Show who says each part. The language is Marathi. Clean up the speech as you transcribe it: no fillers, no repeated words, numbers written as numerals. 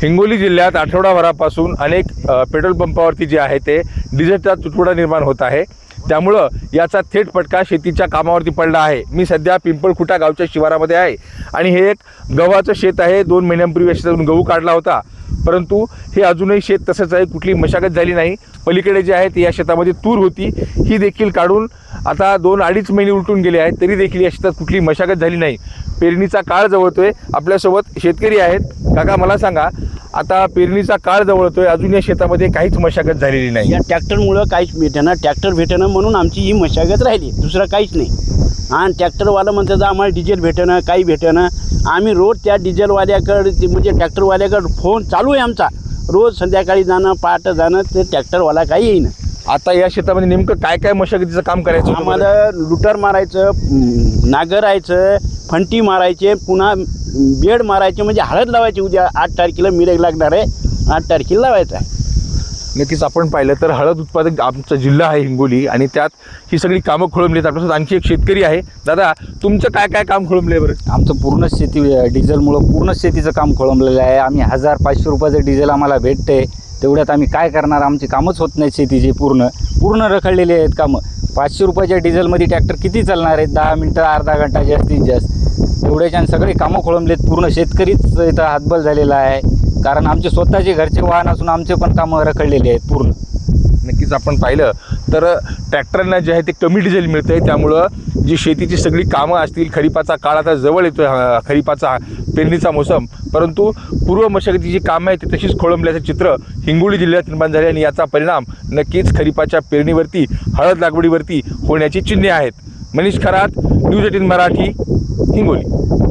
Speaker 1: हिंगोली जिल्ह्यात आठवडाभरापासून अनेक पेट्रोल पंपावरती जे आहे ते डिझेलचा तुटवडा निर्माण होत आहे। त्यामुळं याचा थेट फटका शेतीच्या कामावरती पडला आहे। मी सध्या पिंपळखुटा गावच्या शिवारामध्ये आहे आणि हे एक गव्हाचं शेत आहे। 2 महिन्यांपूर्वी शेतातून गहू काढला होता, परंतु हे अजूनही शेत तसंच आहे, कुठली मशागत झाली नाही। पलीकडे जे आहे ते या शेतामध्ये तूर होती, ही देखील काढून आता 2-2.5 महिने उलटून गेले आहेत, तरी देखील या शेतात कुठली मशागत झाली नाही। पेरणीचा काळ जवळतोय। आपल्यासोबत शेतकरी आहेत। काका, मला सांगा, आता पेरणीचा काळ जवळतोय, अजून या शेतामध्ये काहीच मशागत झालेली नाही।
Speaker 2: या ट्रॅक्टरमुळं काहीच भेटेना, ट्रॅक्टर भेटेना म्हणून आमची ही मशागत राहिली, दुसरं काहीच नाही। आणि ट्रॅक्टरवाला म्हणतात आम्हाला डिझेल भेटेना, काही भेटेना। आम्ही रोज त्या डिझेलवाल्याकडे म्हणजे ट्रॅक्टरवाल्याकडे फोन चालू आहे आमचा, रोज संध्याकाळी जाणं पहाटे जाणं, ते ट्रॅक्टरवाला काही येईना।
Speaker 1: आता या शेतामध्ये नेमकं काय काय मशागतीचं काम करायचं?
Speaker 2: आम्हाला लुटर मारायचं, नागरायचं, फंटी मारायचे, पुन्हा बेड मारायचे, म्हणजे हळद लावायची। उद्या 8 तारखेला मिरग लागणार आहे, 8 तारखेला लावायचं आहे।
Speaker 1: नक्कीच आपण पाहिलं तर हळद उत्पादक आमचा जिल्हा आहे हिंगोली, आणि त्यात ही सगळी कामं खोळंबली आहेत। आपल्यासोबत आणखी एक शेतकरी आहे। दादा, तुमचं काय काय काम खोळंबले बरं?
Speaker 3: आमचं पूर्ण शेती डिझेलमुळं पूर्ण शेतीचं काम खोळंबलेलं आहे। आम्ही 1000-500 रुपयाचं डिझेल आम्हाला भेटते, तेवढ्यात आम्ही काय करणार? आमची कामच होत नाही शेतीची, पूर्ण रखडलेली आहेत कामं। 500 रुपयाच्या डिझेलमध्ये ट्रॅक्टर किती चालणार आहेत? 10 मिनटं, अर्धा घंटा जास्तीत जास्त, एवढ्याच्या सगळे कामं खोळंबलेत। पूर्ण शेतकरीच इथं हातबल झालेला आहे, कारण आमचे स्वतःचे घरचे वाहन असून आमचे पण कामं रखडलेले आहेत पूर्ण।
Speaker 1: नक्कीच आपण पाहिलं तर ट्रॅक्टरना जे आहे ते कमी डिझेल मिळतं आहे, त्यामुळं जी शेतीची सगळी कामं असतील, खरीपाचा काळ आता जवळ येतो आहे, खरीपाचा पेरणीचा मोसम, परंतु पूर्व मशागतीची जी कामं आहेत ती तशीच खोळंबल्याचं चित्र हिंगोली जिल्ह्यात निर्माण झाले, आणि याचा परिणाम नक्कीच खरीपाच्या पेरणीवरती, हळद लागवडीवरती होण्याची चिन्हे आहेत। मनीष खरात, न्यूज 18 मराठी, हिंगोली।